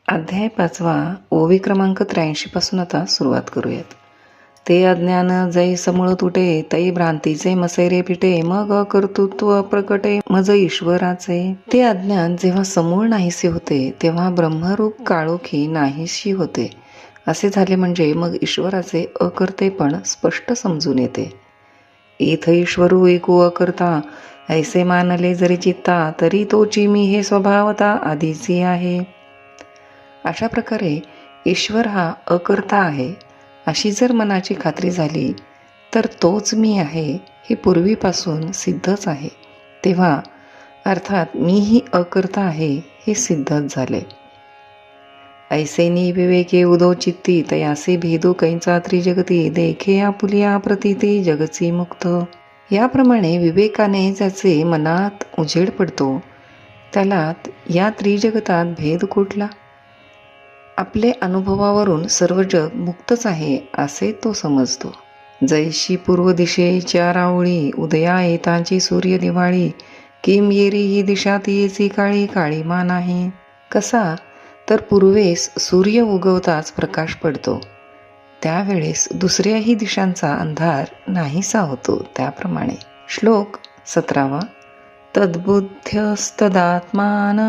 अध्याय 5 ओवी क्रमांक 83 पासून आता सुरुवात करूयात. ते अज्ञान जै समूळ तुटे, तै भ्रांतीचे मसेरे फिटे, मग कर्तृत्व प्रकटे मज ईश्वराचे. ते अज्ञान जेव्हा समूळ नाहीसे होते तेव्हा ब्रह्मरूप काळोखी नाहीशी होते. असे झाले म्हणजे मग ईश्वराचे अकर्तेपण स्पष्ट समजून येते. इथ ईश्वरू एकू अकर्ता, ऐसे मानले जरी चित्ता, तरी तोची मी हे स्वभावता आधीची आहे. अशा प्रकारे ईश्वर हा अकर्ता आहे अशी जर मनाची खात्री झाली तर तोच मी आहे हे पूर्वीपासून सिद्धच आहे. तेव्हा अर्थात मीही अकर्ता आहे हे सिद्धच झाले. ऐसे विवेके उदो चित्ती, तयासे भेदो कैंचा त्रिजगती, देखे आपुलिया प्रतीती जगची मुक्त. याप्रमाणे विवेकाने ज्याचे मनात उजेड पडतो त्याला या त्रिजगतात भेद कुठला? आपले अनुभवावरून सर्व जग मुक्तच आहे असे तो समजतो. जैशी पूर्व दिशेच्या रावळी, उदया येतांची सूर्य दिवाळी, किम येरी ही दिशा तियेची काळी, काळीमा नाही. कसा तर पूर्वेस सूर्य उगवताच प्रकाश पडतो, त्यावेळेस दुसऱ्याही दिशांचा अंधार नाहीसा होतो. त्याप्रमाणे. श्लोक 17. तद्बुद्ध्यस्तदात्मान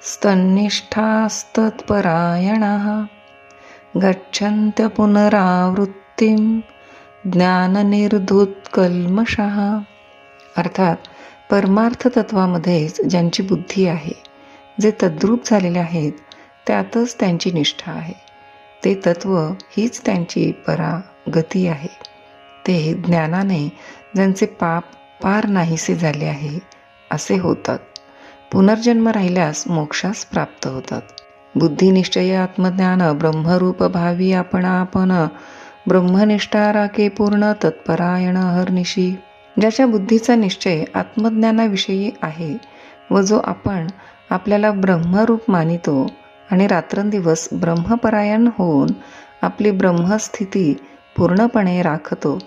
स्तन्निष्ठास्तत्परायणः गच्छन्त्य पुनरावृत्तिं ज्ञाननिर्धूतकल्मषः. अर्थात परमार्थ तत्वामध्येच ज्यांची बुद्धी आहे, जे तद्रूप झालेले आहेत त्यातच त्यांची निष्ठा आहे. ते तत्व हीच त्यांची परागती आहे. ते ज्ञानाने ज्यांचे पाप पार नाहीसे झाले आहे असे होतात. पुनर्जन्म राहिल्यास मोक्षास प्राप्त होतात. बुद्धिनिश्चय आत्मज्ञान ब्रह्मरूप भावी आपण ब्रह्मनिष्ठा राखे पूर्ण तत्परायण हरनिशी. ज्याच्या बुद्धीचा निश्चय आत्मज्ञानाविषयी आहे व जो आपण आपल्याला ब्रह्मरूप मानितो आणि रात्रंदिवस ब्रह्मपरायण होऊन आपली ब्रह्मस्थिती पूर्णपणे राखतो.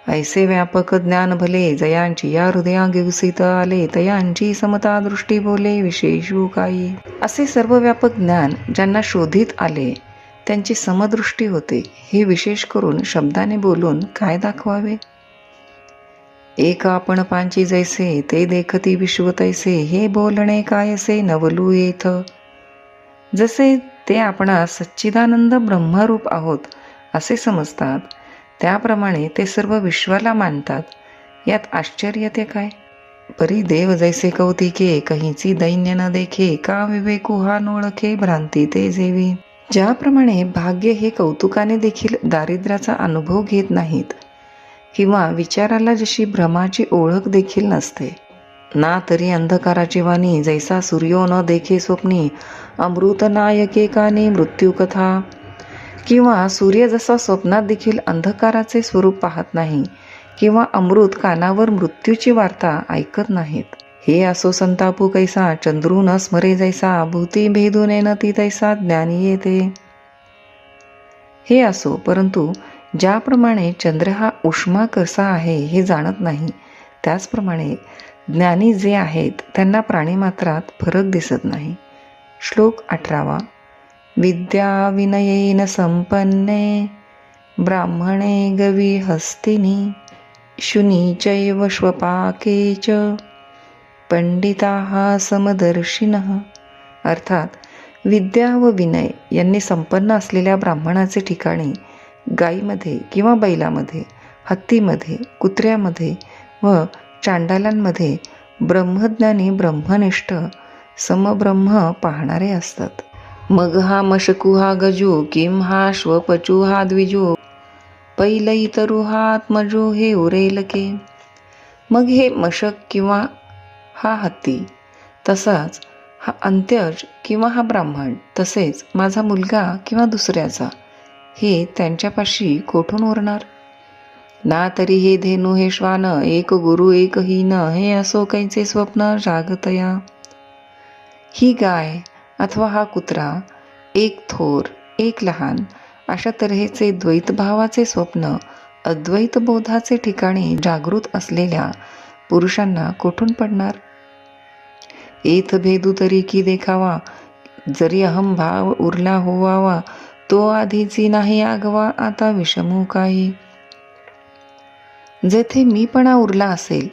ऐसे व्यापक ज्ञान भले, जयांची या हृदया गिवसित आले, तयांची समता दृष्टी बोले विशेषू काही. असे सर्व व्यापक ज्ञान ज्यांना शोधित आले त्यांची समदृष्टी होते. हे विशेष करून शब्दाने बोलून काय दाखवावे? एक आपण पांची जैसे, ते देखती विश्व तैसे, हे बोलणे कायसे नवलू येथ. जसे ते आपणास सच्चिदानंद ब्रह्मरूप आहोत असे समजतात, त्याप्रमाणे ते सर्व विश्वाला मानतात. यात आश्चर्य ते काय? परी देव जैसे कौतिके, कहीची दैन्य न देखे, का विवेकू हा नोळखे, भ्रांती ते जेवी. ज्याप्रमाणे भाग्य हे कौतुकाने देखील दारिद्र्याचा अनुभव घेत नाहीत किंवा विचाराला जशी भ्रमाची ओळख देखील नसते, ना तरी अंधकाराची वाणी, जैसा सूर्यो न देखे स्वप्नी, अमृत नायके कानी मृत्यू कथा. किंवा सूर्य जसा स्वप्नात देखील अंधकाराचे स्वरूप पाहत नाही किंवा अमृत कानावर मृत्यूची वार्ता ऐकत नाहीत. हे असो संतापू कैसा, चंद्रू न स्मरे जैसा, भूती भेदूने न ती तैसा ज्ञानी येते. हे असो, परंतु ज्याप्रमाणे चंद्र हा उष्मा कसा आहे हे जाणत नाही, त्याचप्रमाणे ज्ञानी जे आहेत त्यांना प्राणीमात्रात फरक दिसत नाही. श्लोक 18. विद्या विनयेन संपन्ने, ब्राह्मणे गवी हस्तिनी, शुनी चैव श्वपाके च, पंडिताः समदर्शिनः. अर्थात विद्या व विनय यांनी संपन्न असलेल्या ब्राह्मणाचे ठिकाणी गायीमध्ये किंवा बैलामध्ये, हत्तीमध्ये, कुत्र्यामध्ये व चांडालांमध्ये ब्रह्मज्ञानी ब्रह्मनिष्ठ समब्रह्म पाहणारे असतात. मग हा मशकू हा गजू, किम हा श्वपचू हा द्विजू, पैलई तरु हा आत्मजू, हे उरेलके. मग हे मशक किंवा हा हत्ती, तसाच हा अंत्यज किंवा हा ब्राह्मण, तसेच माझा मुलगा किंवा दुसऱ्याचा, हे त्यांच्यापाशी कोठून उरणार? ना तरी हे धेनू हे श्वान, एक गुरु एक हीन, हे असो कैचे स्वप्न जागतया. ही गाय अथवा हा कुत्रा, एक थोर एक लहान, अशा तऱ्हेचे द्वैतभावाचे स्वप्न अद्वैत बोधाचे ठिकाणी जागृत असलेल्या पुरुषांना कोठून पडणार? एथ भेदू तरी की देखावा, जरी अहंभाव उरला होवावा, तो आधीची नाही आगवा, आता विषमू काही. जेथे मीपणा उरला असेल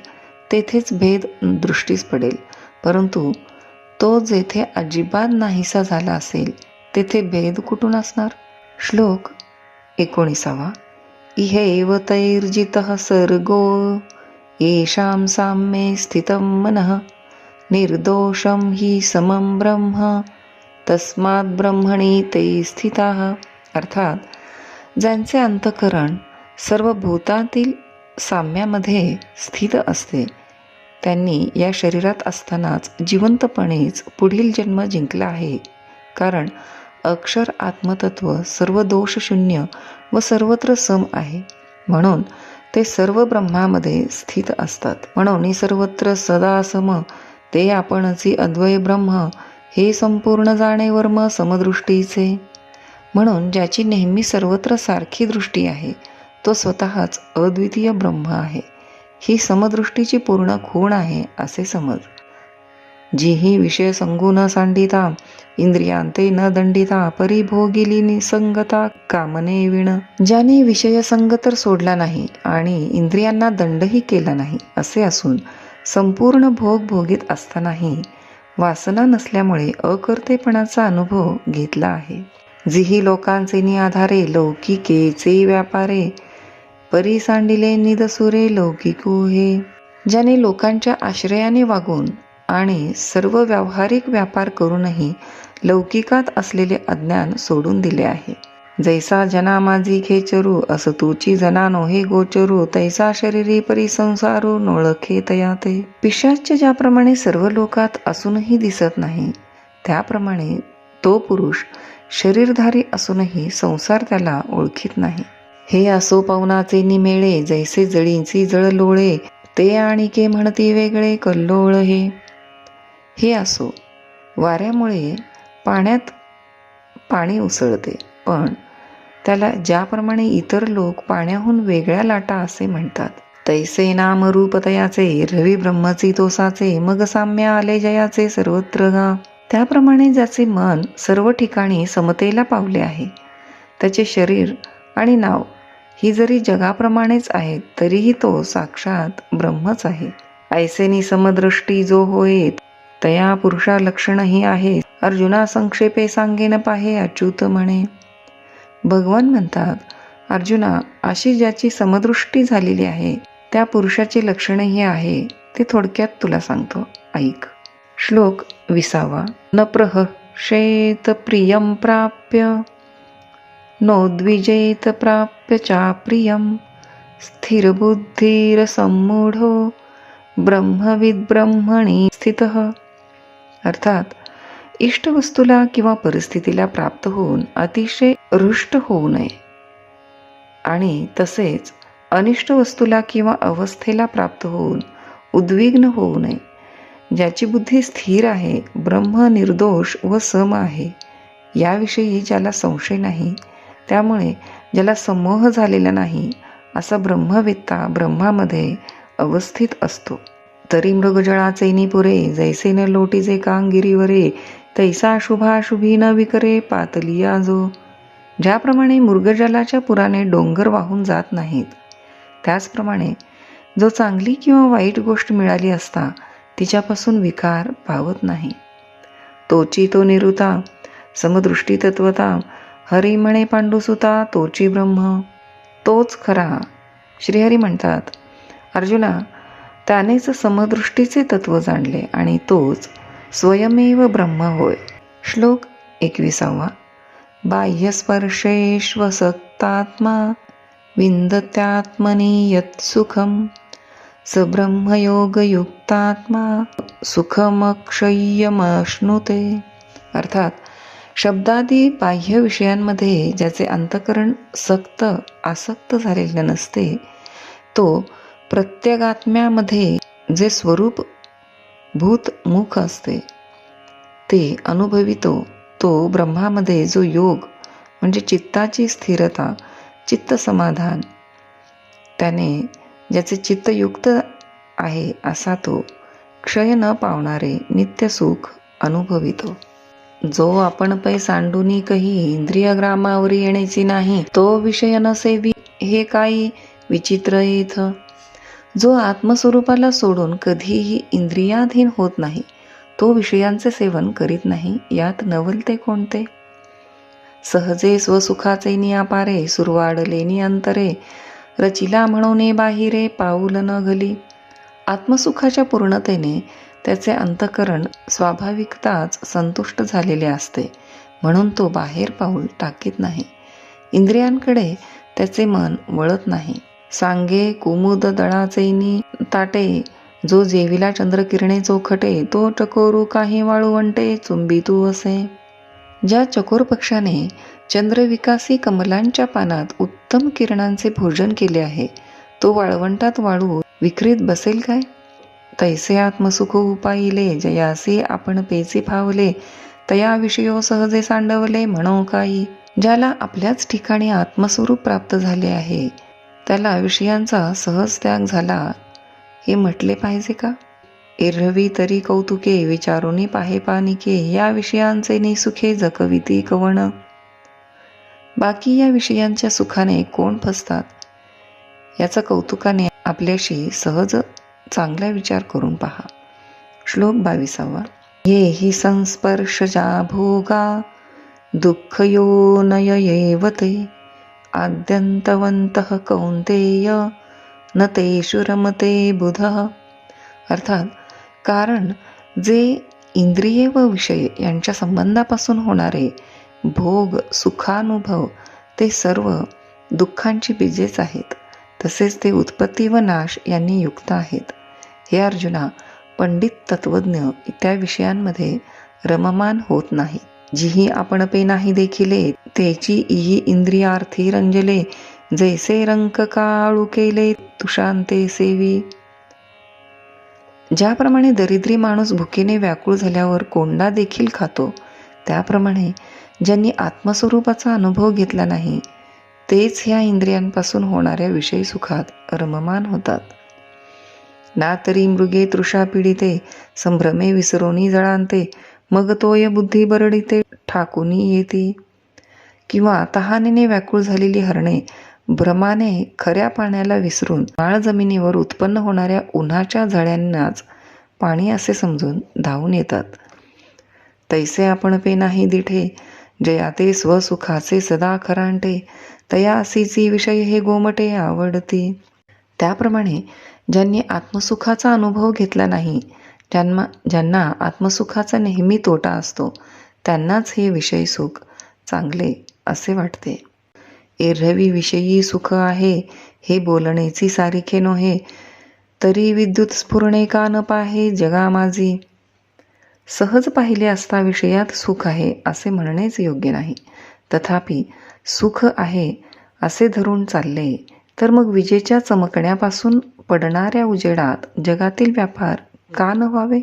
तेथेच भेद दृष्टीस पडेल, परंतु तो जेथे अजिबात नाहीसा झाला असेल तेथे भेद कुठून असणार. श्लोक 19. इहेव तैर्जितः सर्गो येषां साम्ये स्थितं मनः निर्दोषं हि समं ब्रह्म तस्मात् ब्रह्मणि ते स्थिताः. अर्थात ज्यांचे अंतःकरण सर्व भूतातील साम्यामध्ये स्थित असते त्यांनी या शरीरात असतानाच जिवंतपणेच पुढील जन्म जिंकला आहे. कारण अक्षर आत्मतत्व सर्व दोषशून्य व सर्वत्र सम आहे, म्हणून ते सर्व ब्रह्मामध्ये स्थित असतात. म्हणून सर्वत्र सदा सम ते आपणची अद्वय ब्रह्म, हे संपूर्ण जाणे वर्म समदृष्टीचे. म्हणून ज्याची नेहमी सर्वत्र सारखी दृष्टी आहे तो स्वतःच अद्वितीय ब्रह्म आहे. ही समदृष्टीची पूर्ण खूण आहे असे समज. जी ही विषय संगू न सांडिता, इंद्रियांते न दंडिता, परिभोगिली निसंगता कामने विण. ज्याने विषय संग तर सोडला नाही आणि इंद्रियांना दंडही केला नाही असे असून संपूर्ण भोग भोगीत असतानाही वासना नसल्यामुळे अकर्तेपणाचा अनुभव घेतला आहे. जिही लोकांचे निआधारे लौकिकेचे व्यापारे, परी सांडिले निदसुरे लौकिको हे. ज्याने लोकांच्या आश्रयाने वागून आणि सर्व व्यावहारिक व्यापार करूनही लौकिकात असलेले अज्ञान सोडून दिले आहे. जैसा जना माझी खेचरू, असं तुची जना नोहे गोचरू, तैसा शरीरी परिसंसारू नोळखे तया ते. पिशाच्य ज्याप्रमाणे सर्व लोकात असूनही दिसत नाही, त्याप्रमाणे तो पुरुष शरीरधारी असूनही संसार त्याला ओळखीत नाही. हे असो पवनाचे निमेळे, जैसे जळींची जळ लोळे, ते आणिके म्हणती वेगळे कल्लोळ हे. हे असो, वाऱ्यामुळे पाण्यात पाणी उसळते, पण त्याला ज्याप्रमाणे इतर लोक पाण्याहून वेगळ्या लाटा असे म्हणतात, तैसे नाम रूप तयाचे, रवी ब्रह्मची तोसाचे, मग साम्य आले जयाचे सर्वत्र गा. त्याप्रमाणे ज्याचे मन सर्व ठिकाणी समतेला पावले आहे, त्याचे शरीर आणि नाव ही जरी जगाप्रमाणेच आहेत तरीही तो साक्षात ब्रह्मच आहे. ऐसेनी समदृष्टी जो होय, तया पुरुषा लक्षणही आहे. अर्जुना संक्षेपे सांगेन पाहे अच्युत म्हणे. भगवान म्हणतात, अर्जुना, अशी ज्याची समदृष्टी झालेली आहे त्या पुरुषाचे लक्षणही आहे, ते थोडक्यात तुला सांगतो, ऐक. श्लोक 20. न प्रहर्षेत प्रियं प्राप्य, नोद्विजेत प्राप्य चाप्रियं, स्थिरबुद्धिरसम्मूढो ब्रह्मविद ब्रह्मणी स्थितः. अर्थात इष्टवस्तूला किंवा परिस्थितीला प्राप्त होऊन अतिशय रुष्ट होऊ नये आणि तसेच अनिष्ट वस्तूला किंवा अवस्थेला प्राप्त होऊन उद्विग्न होऊ नये. ज्याची बुद्धी स्थिर आहे, ब्रह्म निर्दोष व सम आहे, याविषयी ज्याला संशय नाही, त्यामुळे ज्याला समोह झालेला नाही, असा ब्रह्मवेत्ता ब्रह्मामध्ये अवस्थित असतो. तरी मृगजळाचे निपुरे, जैसे न लोटीचे कांगिरीवरे, तैसा शुभाशुभी न विकरे पातलिया जो. ज्याप्रमाणे मृगजलाच्या पुराने डोंगर वाहून जात नाहीत, त्याचप्रमाणे जो चांगली किंवा वाईट गोष्ट मिळाली असता तिच्यापासून विकार पावत नाही. तोची तो निरुता, समदृष्टी तत्वता, हरी म्हणे पांडुसुता, तोची ब्रह्म. तोच खरा. श्रीहरी म्हणतात, अर्जुना, त्यानेच समदृष्टीचे तत्व जाणले आणि तोच स्वयमेव ब्रह्म होय. श्लोक 21. बाह्यस्पर्शेष्वसक्तात्मा, विन्दत्यात्मनि यत्सुखं, स ब्रह्मयोगयुक्तात्मा सुखमक्षय्यमश्नुते. अर्थात शब्दादी बाह्य विषयांमध्ये ज्याचे अंतःकरण आसक्त झालेले नसते, तो प्रत्यगात्म्यामध्ये जे स्वरूप भूतमुख असते ते अनुभवितो. तो ब्रह्मामध्ये जो योग म्हणजे चित्ताची स्थिरता, चित्त समाधान, त्याने ज्याचे चित्त युक्त आहे असा तो क्षय न पावणारे नित्य सुख अनुभवितो. जो आपण पै सांडूनी कही इंद्रिय ग्रामावरी येण्याची नाही, तो विषय नसेवी हे काही विचित्र येथ. जो आत्मस्वरूपाला सोडून कधीही इंद्रियाधीन होत नाही, तो विषयांचे सेवन करीत नाही, यात नवलते कोणते. सहजे स्वसुखाचे नियापारे, सुरवाडलेनी अंतरे, रचिला म्हणून बाहिरे पाऊल न घली. आत्मसुखाच्या पूर्णतेने त्याचे अंतःकरण स्वाभाविकताच संतुष्ट झालेले असते, म्हणून तो बाहेर पाऊल टाकीत नाही. इंद्रियांकडे त्याचे मन वळत नाही. सांगे कुमुद दळाचेनी ताटे, जो जेविला चंद्रकिरणे चोखटे, तो चकोरू काही वाळुवंटे चुंबी तू असे. ज्या चकोर पक्षाने चंद्रविकासी कमलांच्या पानात उत्तम किरणांचे भोजन केले आहे, तो वाळवंटात वाळू विक्रीत बसेल काय. तैसे आत्मसुख उपाईले, जयासी आपण पेचे फावले, तया विषयो सहजे सांडवले म्हणो काही. ज्याला आपल्याच ठिकाणी आत्मस्वरूप प्राप्त झाले आहे, त्याला विषयांचा सहज त्याग झाला हे म्हटले पाहिजे का. एरवी तरी कौतुके, विचारुनी पाहे पानिके, या विषयांचे निसुखे जकविती कवण. बाकी या विषयांच्या सुखाने कोण फसतात, याचा कौतुकाने आपल्याशी सहज चांगला विचार करून पहा. श्लोक 22. ये हि संस्पर्शजा भोगा, दुःखयोनय एव ते, आद्यन्तवन्तः कौन्तेय, न तेषु रमते बुधः. अर्थात कारण जे इंद्रिये व विषय यांच्या संबंधापासून होणारे भोग सुखानुभव, ते सर्व दुःखांची बीजेच आहेत. तसेच ते उत्पत्ती व नाश यांनी युक्त आहेत. हे अर्जुना, पंडित तत्वज्ञ त्या विषयांमध्ये रममान होत नाही. जिही आपण पे नाही देखिले, त्याची इही इंद्रियार्थी रंजले, जैसे रंक काळू केले तुषांते सेवी. ज्याप्रमाणे दरिद्री माणूस भुकेने व्याकुळ झाल्यावर कोंडा देखील खातो, त्याप्रमाणे ज्यांनी आत्मस्वरूपाचा अनुभव घेतला नाही, तेच ह्या इंद्रियांपासून होणाऱ्या विषय सुखात रममान होतात. ना तरी मृगे तृषा पीडिते, संभ्रमे विसरोनी जळांते, मग तोय बुद्धी बरडिते ठाकुनी येती. किंवा तहानेने व्याकुळ झालेली हरणे भ्रमाने खऱ्या पाण्याला विसरून माळ जमिनीवर उत्पन्न होणाऱ्या उन्हाच्या झळ्यांनाच पाणी असे समजून धावून येतात. तैसे आपण पे नाही दिठे, जया ते स्वसुखाचे सदा खरांटे, तया असीची विषय हे गोमटे आवडती. त्याप्रमाणे ज्यांनी आत्मसुखाचा अनुभव घेतला नाही, ज्यांना आत्मसुखाचा नेहमी तोटा असतो, त्यांनाच हे विषय सुख चांगले असे वाटते. एरवी विषयी सुख आहे, हे बोलणेची सारिखे नोहे, तरी विद्युत स्फुरणे का न पाहे जगा माझी. सहज पाहिले असता विषयात सुख आहे असे म्हणणेच योग्य नाही. तथापि सुख आहे असे धरून चालले, तर मग विजेच्या चमकण्यापासून पडणाऱ्या उजेडात जगातील व्यापार का न व्हावे.